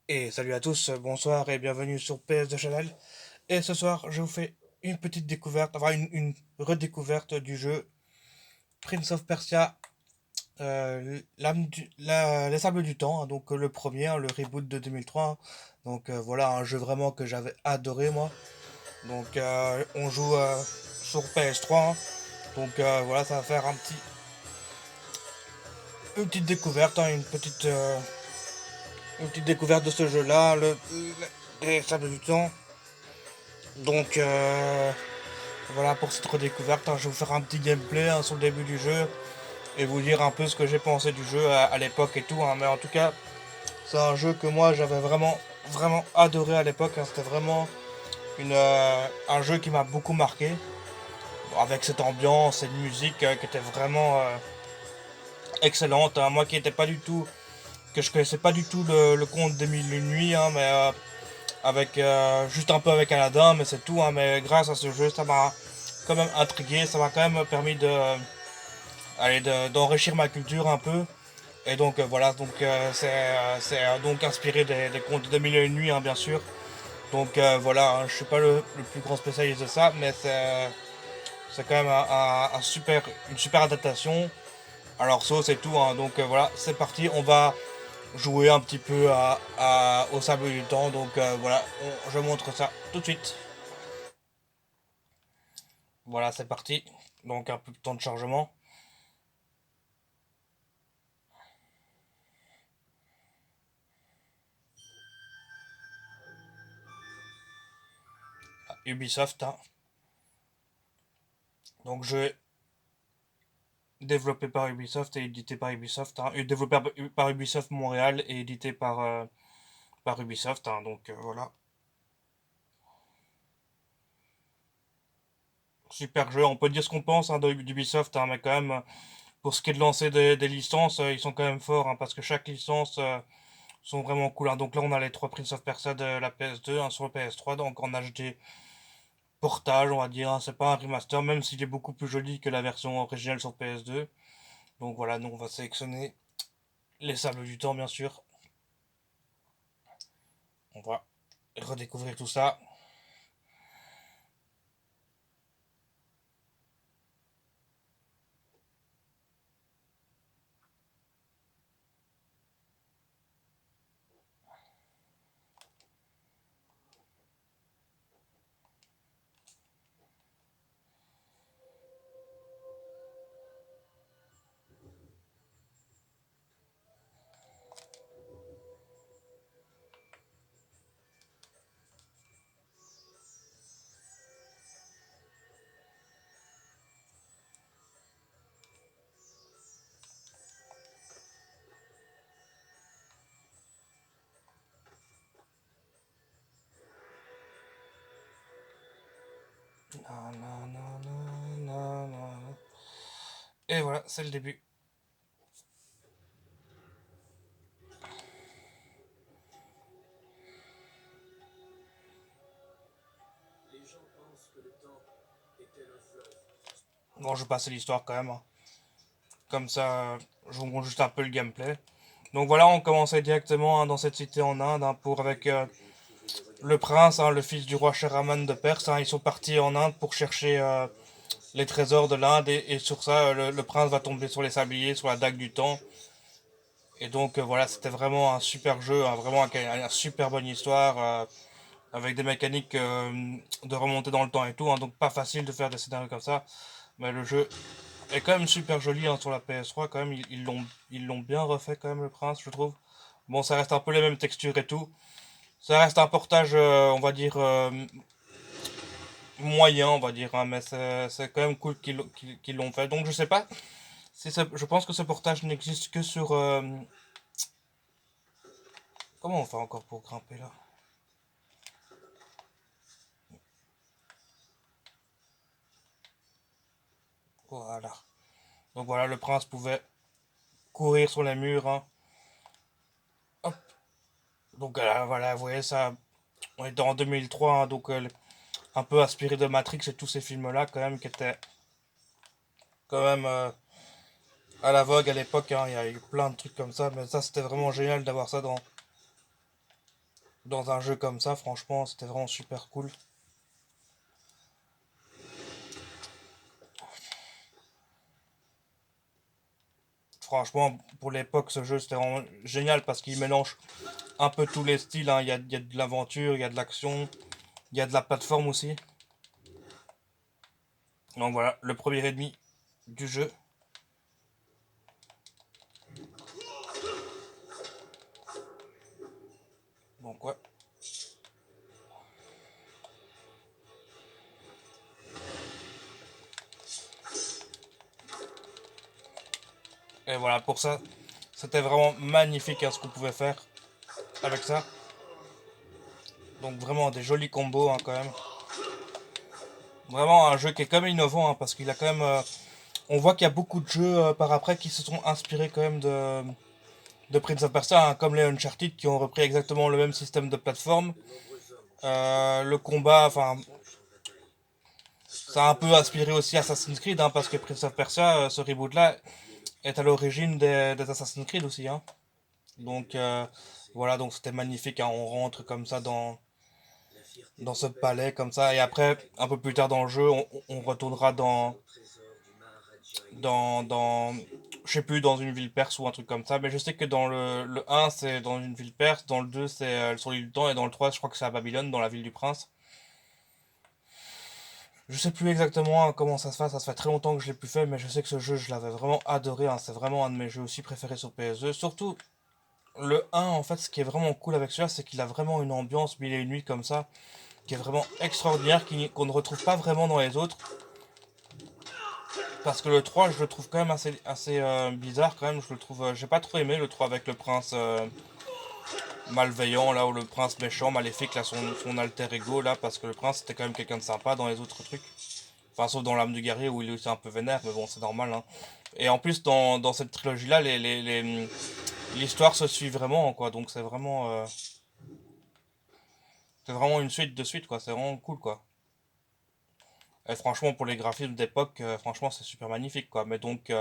Et salut à tous, bonsoir et bienvenue sur PS2 Channel. Et ce soir, je vous fais une petite découverte, enfin une redécouverte du jeu Prince of Persia, les Sables du Temps, hein, donc le premier, hein, le reboot de 2003. Hein. Donc voilà, un jeu vraiment que j'avais adoré moi. Donc on joue sur PS3. Hein. Donc voilà, ça va faire une petite découverte, hein, une petite découverte de ce jeu-là, les Sables du Temps. Donc voilà pour cette redécouverte, hein. Je vais vous faire un petit gameplay hein, sur le début du jeu et vous dire un peu ce que j'ai pensé du jeu à l'époque et tout. Hein. Mais en tout cas, c'est un jeu que moi j'avais vraiment adoré à l'époque. Hein. C'était vraiment un jeu qui m'a beaucoup marqué. Bon, avec cette ambiance, cette musique qui était vraiment excellente. Hein. Moi qui n'étais pas du tout, que je connaissais pas du tout le conte des mille et une nuits, hein, mais avec juste un peu avec Aladdin, mais c'est tout. Hein. Mais grâce à ce jeu, ça m'a quand même intrigué, ça m'a quand même permis d'enrichir ma culture un peu. Et donc voilà, donc c'est donc inspiré des contes de Mille et une nuits, hein, bien sûr. Donc voilà, hein, je suis pas le plus grand spécialiste de ça, mais c'est quand même une super adaptation. Alors ça c'est tout, hein, donc voilà, c'est parti, on va jouer un petit peu au sable du temps. Donc voilà, je montre ça tout de suite. Voilà, c'est parti. Donc un peu de temps de chargement. Ubisoft, hein. Donc jeu développé par Ubisoft et édité par Ubisoft, hein. Développé par Ubisoft Montréal et édité par Ubisoft, hein. Donc voilà. Super jeu, on peut dire ce qu'on pense hein, d'Ubisoft, hein, mais quand même, pour ce qui est de lancer des licences, ils sont quand même forts, hein, parce que chaque licence sont vraiment cool. Hein. Donc là, on a les trois Prince of Persia de la PS2 hein, sur le PS3, donc en HD portage, on va dire. Hein. C'est pas un remaster, même s'il est beaucoup plus joli que la version originale sur PS2. Donc voilà, nous on va sélectionner les sables du temps, bien sûr. On va redécouvrir tout ça. Et voilà, c'est le début. Bon, je passe à l'histoire quand même. Hein. Comme ça, je vous montre juste un peu le gameplay. Donc voilà, on commençait directement hein, dans cette cité en Inde hein, pour avec le prince, hein, le fils du roi Sharaman de Perse. Hein, ils sont partis en Inde pour chercher les trésors de l'Inde et sur ça, le prince va tomber sur les sabliers, sur la dague du temps. Et donc voilà, c'était vraiment un super jeu, hein, vraiment un super bonne histoire avec des mécaniques de remonter dans le temps et tout. Hein, donc pas facile de faire des scénarios comme ça, mais le jeu est quand même super joli hein, sur la PS3. Quand même, ils l'ont bien refait quand même le prince, je trouve. Bon, ça reste un peu les mêmes textures et tout. Ça reste un portage, on va dire, moyen, on va dire, hein, mais c'est quand même cool qu'ils l'ont fait. Donc je sais pas, je pense que ce portage n'existe que sur... comment on fait encore pour grimper là? Voilà. Donc voilà, le prince pouvait courir sur les murs. Hein. Hop. Donc voilà, vous voyez ça, on était en 2003, hein, donc un peu inspiré de Matrix et tous ces films-là quand même, qui étaient quand même à la vogue à l'époque. Hein. Il y a eu plein de trucs comme ça, mais ça c'était vraiment génial d'avoir ça dans un jeu comme ça, franchement, c'était vraiment super cool. Franchement, pour l'époque, ce jeu, c'était vraiment génial parce qu'il mélange un peu tous les styles, hein. Il y a de l'aventure, il y a de l'action, il y a de la plateforme aussi. Donc voilà, le premier ennemi du jeu. Donc ouais. Et voilà, pour ça, c'était vraiment magnifique hein, ce qu'on pouvait faire avec ça. Donc vraiment des jolis combos hein, quand même. Vraiment un jeu qui est quand même innovant hein, parce qu'il a quand même... on voit qu'il y a beaucoup de jeux par après qui se sont inspirés quand même de Prince of Persia, hein, comme les Uncharted qui ont repris exactement le même système de plateforme. Le combat, enfin, ça a un peu inspiré aussi Assassin's Creed, hein, parce que Prince of Persia, ce reboot-là, est à l'origine des Assassin's Creed aussi. Hein. Donc voilà, donc c'était magnifique. Hein, on rentre comme ça dans ce palais, comme ça. Et après, un peu plus tard dans le jeu, on retournera dans je sais plus, dans une ville perse ou un truc comme ça. Mais je sais que dans le 1, c'est dans une ville perse. Dans le 2, c'est sur l'île du temps. Et dans le 3, je crois que c'est à Babylone, dans la ville du prince. Je sais plus exactement hein, comment ça se fait très longtemps que je l'ai plus fait, mais je sais que ce jeu, je l'avais vraiment adoré, hein. C'est vraiment un de mes jeux aussi préférés sur PS2. Surtout le 1, en fait, ce qui est vraiment cool avec celui-là, c'est qu'il a vraiment une ambiance mille et une nuits comme ça, qui est vraiment extraordinaire, qu'on ne retrouve pas vraiment dans les autres. Parce que le 3, je le trouve quand même assez bizarre, quand même. Je le trouve, j'ai pas trop aimé le 3 avec le prince malveillant, là, ou le prince méchant, maléfique, là, son alter ego, là, parce que le prince c'était quand même quelqu'un de sympa dans les autres trucs. Enfin, sauf dans l'âme du guerrier où il est aussi un peu vénère, mais bon, c'est normal. Hein. Et en plus, dans cette trilogie-là, l'histoire se suit vraiment, quoi. Donc c'est vraiment une suite de suite, quoi. C'est vraiment cool, quoi. Et franchement, pour les graphismes d'époque, franchement, c'est super magnifique, quoi. Mais donc,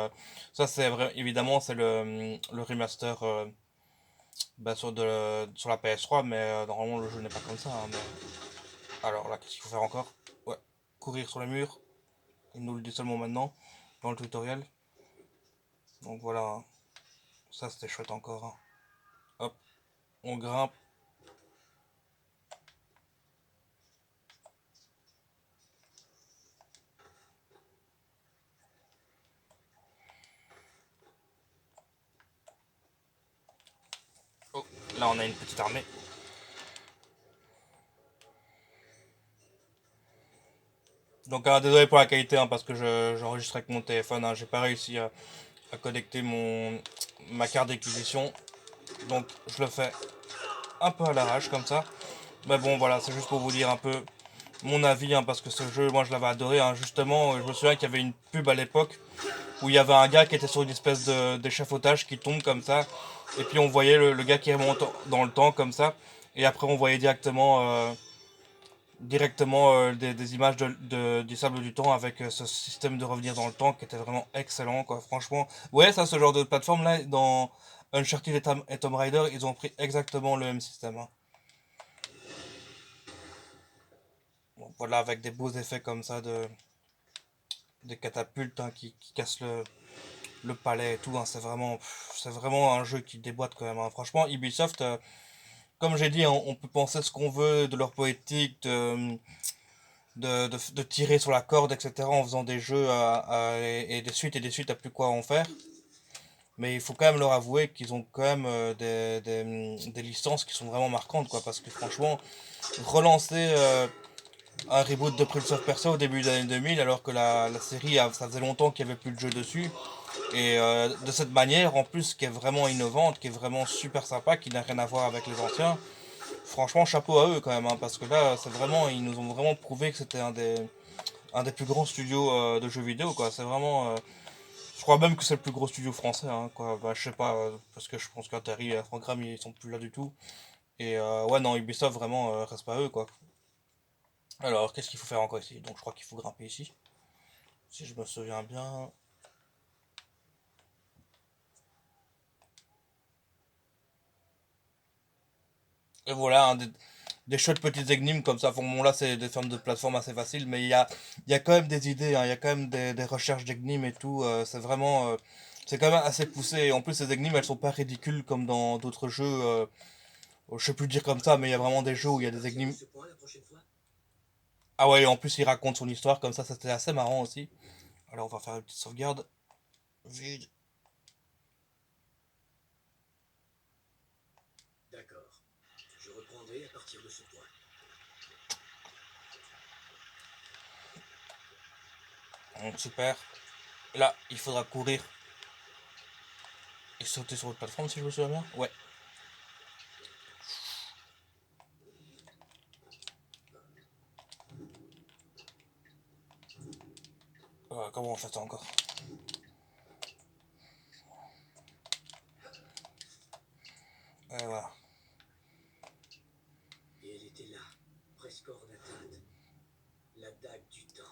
ça, c'est vrai, évidemment, c'est le remaster bah, sur la PS3, mais normalement, le jeu n'est pas comme ça. Hein, alors là, qu'est-ce qu'il faut faire encore? Ouais, courir sur les murs. Il nous le dit seulement maintenant, dans le tutoriel. Donc voilà, hein. Ça, c'était chouette encore. Hein. Hop, on grimpe. Oh, là, on a une petite armée. Donc, désolé pour la qualité, hein, parce que j'enregistre avec mon téléphone. Hein, j'ai pas réussi à connecter ma carte d'acquisition. Donc, je le fais un peu à l'arrache, comme ça. Mais bon, voilà, c'est juste pour vous dire un peu mon avis, hein, parce que ce jeu, moi, je l'avais adoré. Hein. Justement, je me souviens qu'il y avait une pub à l'époque où il y avait un gars qui était sur une espèce d'échafaudage qui tombe comme ça. Et puis, on voyait le gars qui remonte dans le temps, comme ça. Et après, on voyait directement des images du sable du temps avec ce système de revenir dans le temps qui était vraiment excellent quoi franchement ouais ça ce genre de plateforme là dans Uncharted et Tomb Raider ils ont pris exactement le même système hein. Bon, voilà avec des beaux effets comme ça des catapultes hein, qui cassent le palais et tout hein, c'est vraiment un jeu qui déboîte quand même hein. Franchement Ubisoft comme j'ai dit hein, on peut penser ce qu'on veut de leur poétique de tirer sur la corde, etc. en faisant des jeux et des suites à plus quoi en faire. Mais il faut quand même leur avouer qu'ils ont quand même des licences qui sont vraiment marquantes, quoi. Parce que franchement, relancer un reboot de Prince of Persia au début des années 2000, alors que la série, ça faisait longtemps qu'il n'y avait plus de jeu dessus, et de cette manière, en plus, qui est vraiment innovante, qui est vraiment super sympa, qui n'a rien à voir avec les anciens, franchement, chapeau à eux quand même, hein, parce que là, c'est vraiment, ils nous ont vraiment prouvé que c'était un des plus grands studios de jeux vidéo, quoi. C'est vraiment. Je crois même que c'est le plus gros studio français, hein, quoi. Bah, je sais pas, parce que je pense qu'Atari et Frangram ils sont plus là du tout. Et ouais, non, Ubisoft vraiment reste pas eux, quoi. Alors, qu'est-ce qu'il faut faire encore ici? Donc, je crois qu'il faut grimper ici. Si je me souviens bien. Et voilà, des chouettes petites énigmes comme ça. Bon, là, c'est des formes de plateforme assez faciles, mais il y a quand même des idées, hein, il y a quand même des recherches d'énigmes et tout. C'est vraiment. C'est quand même assez poussé. Et en plus, ces énigmes, elles sont pas ridicules comme dans d'autres jeux. Je sais plus dire comme ça, mais il y a vraiment des jeux où il y a des énigmes. Ah ouais, et en plus, il raconte son histoire comme ça c'était assez marrant aussi. Alors, on va faire une petite sauvegarde. Vide. Donc, super. Là, il faudra courir et sauter sur votre plateforme si je me souviens bien. Ouais. Comment on fait ça encore? Voilà.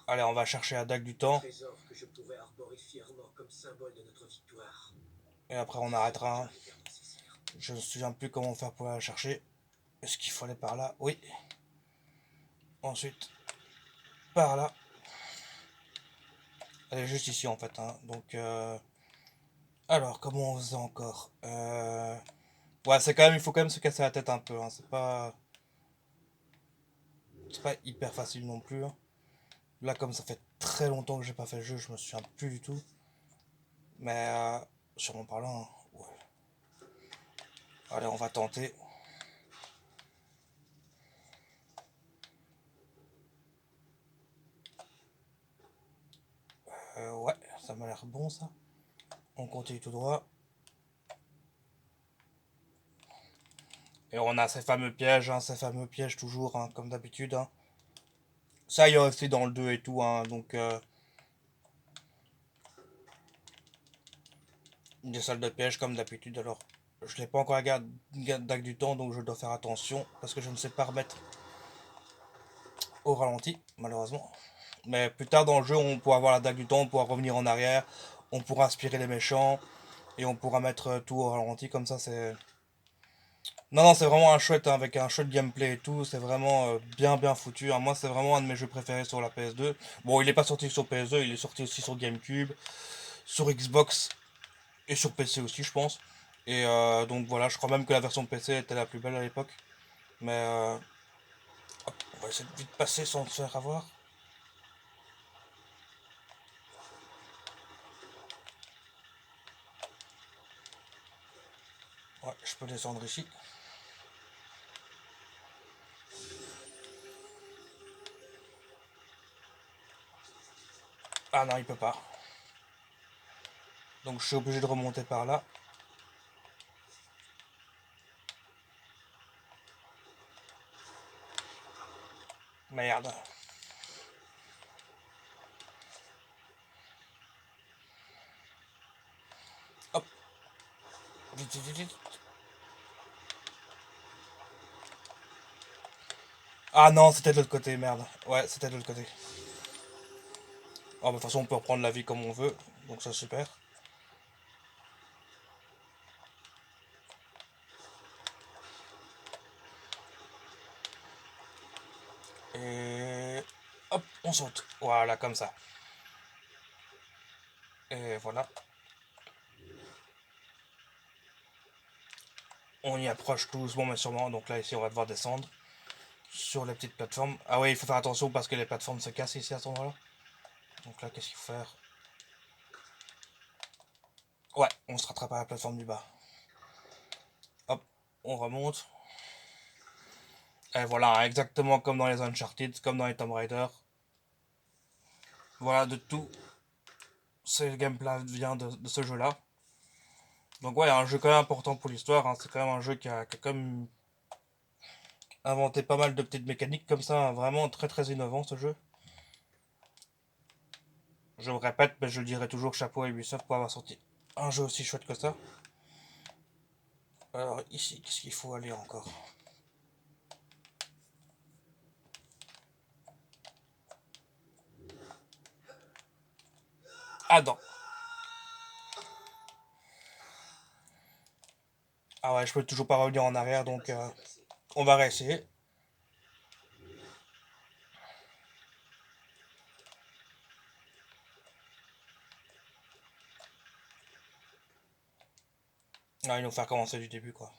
Allez, on va chercher la dague du temps. Et après, on arrêtera. Je ne me souviens plus comment faire pour la chercher. Est-ce qu'il faut aller par là? Oui. Ensuite, par là. Elle est juste ici en fait. Hein. Donc, alors, comment on faisait encore ouais, c'est quand même, il faut quand même se casser la tête un peu. Hein. C'est pas hyper facile non plus. Hein. Là, comme ça fait très longtemps que j'ai pas fait le jeu, je me souviens plus du tout. Mais sûrement par là. Hein. Ouais. Allez, on va tenter. Ouais, ça m'a l'air bon ça. On continue tout droit. Et on a ces fameux pièges toujours, hein, comme d'habitude. Hein. Ça, il y a aussi dans le 2 et tout. Hein, donc, des salles de piège comme d'habitude. Alors, je n'ai pas encore la dague du temps, donc je dois faire attention parce que je ne sais pas remettre au ralenti, malheureusement. Mais plus tard dans le jeu, on pourra avoir la dague du temps, on pourra revenir en arrière, on pourra aspirer les méchants et on pourra mettre tout au ralenti comme ça. C'est non, non, c'est vraiment un chouette hein, avec un chouette gameplay et tout. C'est vraiment bien foutu. Hein. Moi, c'est vraiment un de mes jeux préférés sur la PS2. Bon, il n'est pas sorti sur PS2, il est sorti aussi sur GameCube, sur Xbox et sur PC aussi, je pense. Et donc voilà, je crois même que la version PC était la plus belle à l'époque. Mais hop, on va essayer de vite passer sans se faire avoir. Ouais, je peux descendre ici. Ah non, il peut pas. Donc je suis obligé de remonter par là. Merde. Hop. Vite, vite, vite, vite. Ah non, c'était de l'autre côté, merde. Ouais, c'était de l'autre côté. Oh, bah, de toute façon, on peut reprendre la vie comme on veut. Donc ça, super. Et... Hop, on saute. Voilà, comme ça. Et voilà. On y approche tout doucement mais sûrement. Donc là, ici, on va devoir descendre sur les petites plateformes. Ah oui, il faut faire attention parce que les plateformes se cassent ici à cet endroit-là. Donc là, qu'est-ce qu'il faut faire? Ouais, on se rattrape à la plateforme du bas. Hop, on remonte. Et voilà, exactement comme dans les Uncharted, comme dans les Tomb Raider. Voilà, de tout. C'est le gameplay vient de ce jeu-là. Donc ouais, un jeu quand même important pour l'histoire. Hein. C'est quand même un jeu qui a quand même inventé pas mal de petites mécaniques comme ça. Hein. Vraiment très innovant ce jeu. Je me répète, mais je le dirai toujours chapeau à Ubisoft pour avoir sorti un jeu aussi chouette que ça. Alors ici, qu'est-ce qu'il faut aller encore? Ah non. Ah ouais, je peux toujours pas revenir en arrière donc. On va réessayer. Ah, ils nous faire commencer du début, quoi.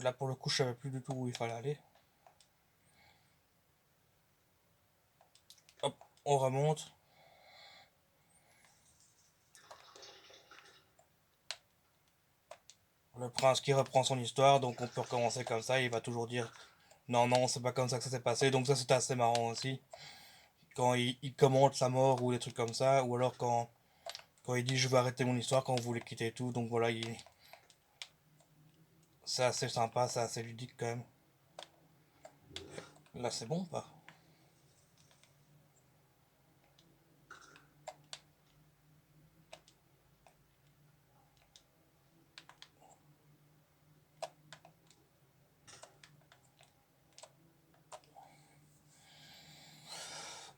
Là, pour le coup, je savais plus du tout où il fallait aller. Hop, on remonte. Le prince qui reprend son histoire, donc on peut recommencer comme ça. Il va toujours dire non, non, c'est pas comme ça que ça s'est passé. Donc ça, c'était assez marrant aussi. Quand il commente sa mort ou des trucs comme ça, ou alors quand il dit je veux arrêter mon histoire, quand vous voulez quitter et tout. Donc voilà, c'est assez sympa, c'est assez ludique quand même. Là, c'est bon, pas.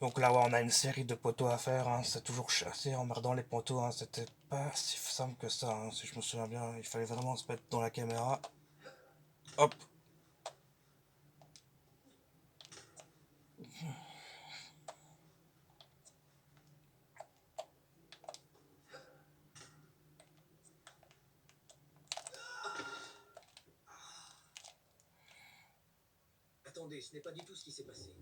Donc là, ouais, on a une série de poteaux à faire. Hein. C'est toujours assez emmerdant les poteaux. Hein. C'était pas si simple que ça. Hein. Si je me souviens bien, il fallait vraiment se mettre dans la caméra. Hop. Attendez, ce n'est pas du tout ce qui s'est passé.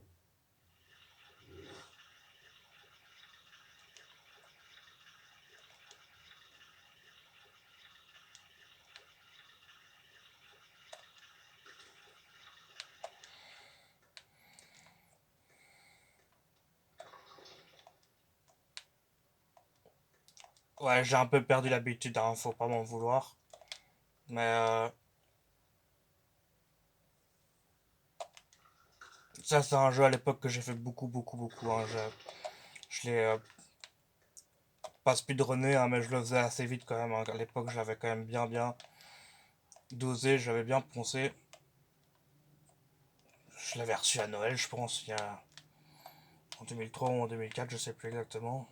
Ouais, j'ai un peu perdu l'habitude. Hein. Faut pas m'en vouloir. Mais ça, c'est un jeu à l'époque que j'ai fait beaucoup, beaucoup, beaucoup. Hein. Je l'ai pas speedrunné, hein, mais je le faisais assez vite quand même. Hein. À l'époque, je l'avais quand même bien, bien dosé. J'avais bien poncé. Je l'avais reçu à Noël, je pense, il y a en 2003 ou en 2004, je sais plus exactement.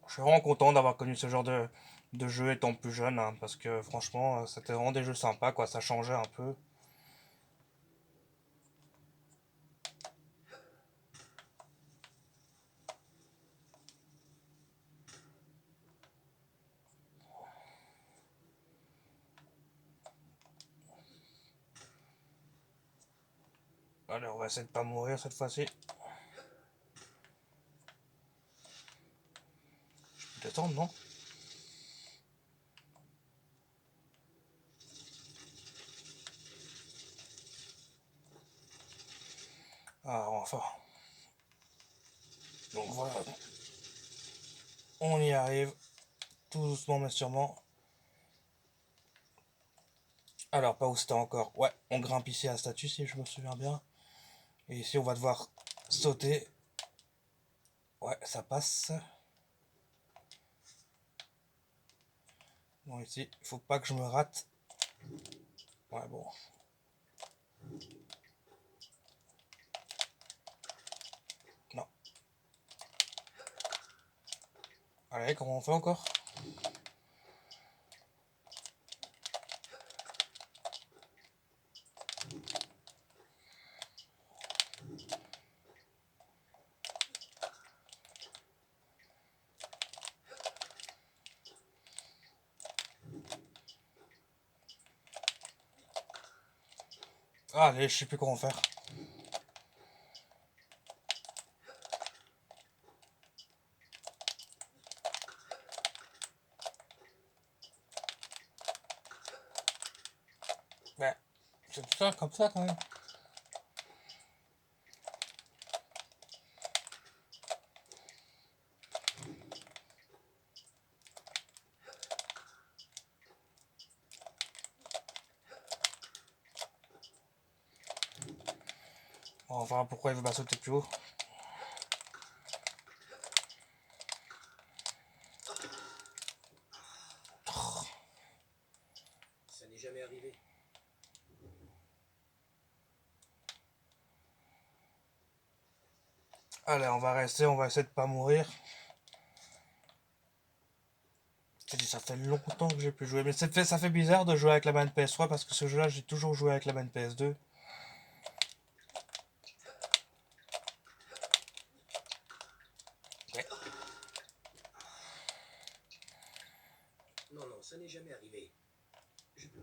Je suis vraiment content d'avoir connu ce genre de jeu étant plus jeune, hein, parce que franchement, c'était vraiment des jeux sympas, quoi. Ça changeait un peu. Allez, on va essayer de pas mourir cette fois-ci. Je peux descendre, non? Ah, enfin. Donc voilà, on y arrive, tout doucement mais sûrement. Alors, pas où c'était encore. Ouais, on grimpe ici à la statue si je me souviens bien. Et ici, on va devoir sauter. Ouais, ça passe. Bon, ici, il faut pas que je me rate. Ouais, bon. Non. Allez, comment on fait encore? Allez, je sais plus comment faire. Ouais, c'est tout ça, comme ça quand même. On va voir pourquoi il veut pas sauter plus haut. Ça n'est jamais arrivé. Allez, on va rester, on va essayer de pas mourir. Ça fait longtemps que j'ai pu jouer, mais ça fait bizarre de jouer avec la manette PS3 parce que ce jeu-là, j'ai toujours joué avec la manette PS2. Ouais. Non, non, ça n'est jamais arrivé. Je peux...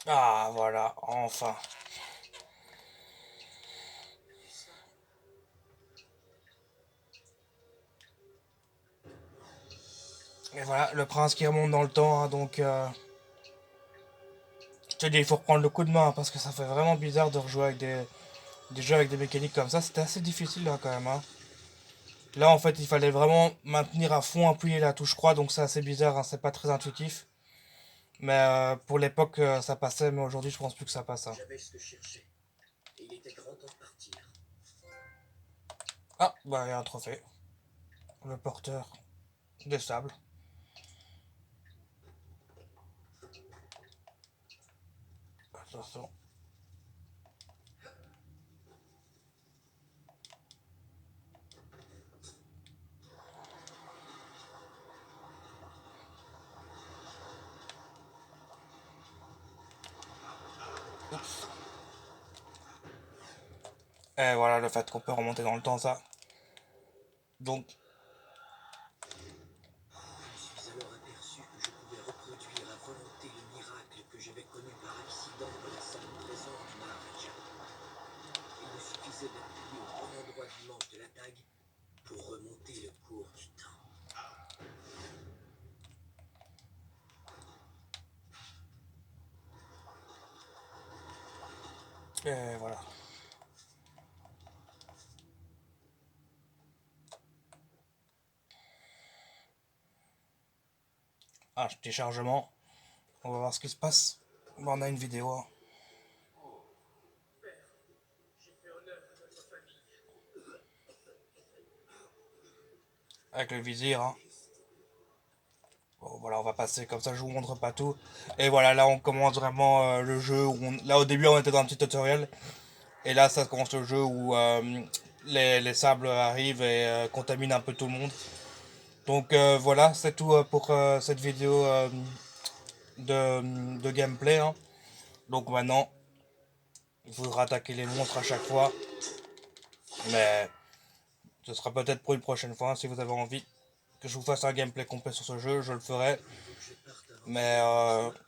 Ah, voilà, enfin. Et voilà, le prince qui remonte dans le temps, hein, donc... je te dis, il faut reprendre le coup de main, hein, parce que ça fait vraiment bizarre de rejouer avec des jeux avec des mécaniques comme ça. C'était assez difficile, là, quand même, hein. Là, en fait, il fallait vraiment maintenir à fond, appuyer la touche croix, donc c'est assez bizarre, hein, c'est pas très intuitif. Mais pour l'époque, ça passait, mais aujourd'hui, je pense plus que ça passe, hein. J'avais ce que je cherchais. Et il était grand temps de partir. Ah, bah, il y a un trophée. Le porteur des sables. Attention. Oups. Et voilà, le fait qu'on peut remonter dans le temps, ça. Donc, Je me suis alors aperçu que je pouvais reproduire à volonté le miracle que j'avais connu par accident dans la salle de trésor du Maharaja. Il me suffisait d'appuyer au bon endroit du manche de la dague pour remonter le cours du temps. et voilà. Ah, petit chargement. On va voir ce qui se passe. Bon, on a une vidéo, hein, avec le vizir, hein. Bon, voilà, on va passer comme ça, je vous montre pas tout. Et voilà, là on commence vraiment le jeu. Là au début on était dans un petit tutoriel. Et là ça commence le jeu où les sables arrivent et contaminent un peu tout le monde. Donc voilà, c'est tout pour cette vidéo de gameplay, hein. Donc maintenant, il faudra attaquer les monstres à chaque fois. Mais ce sera peut-être pour une prochaine fois, hein, si vous avez envie que je vous fasse un gameplay complet sur ce jeu, je le ferai. Il faut que je parte avant que Mais ça ne soit.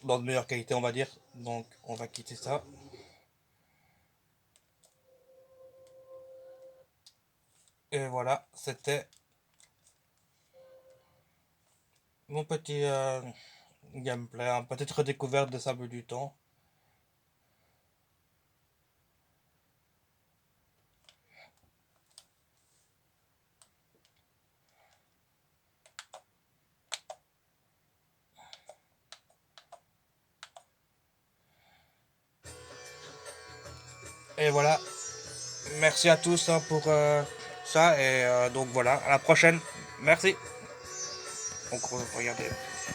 dans de meilleure qualité, on va dire. Donc on va quitter ça. Et voilà, c'était mon petit gameplay, une petite redécouverte des sables du temps. Et voilà, merci à tous, hein, pour ça. Et donc voilà, à la prochaine. Merci. Donc regardez.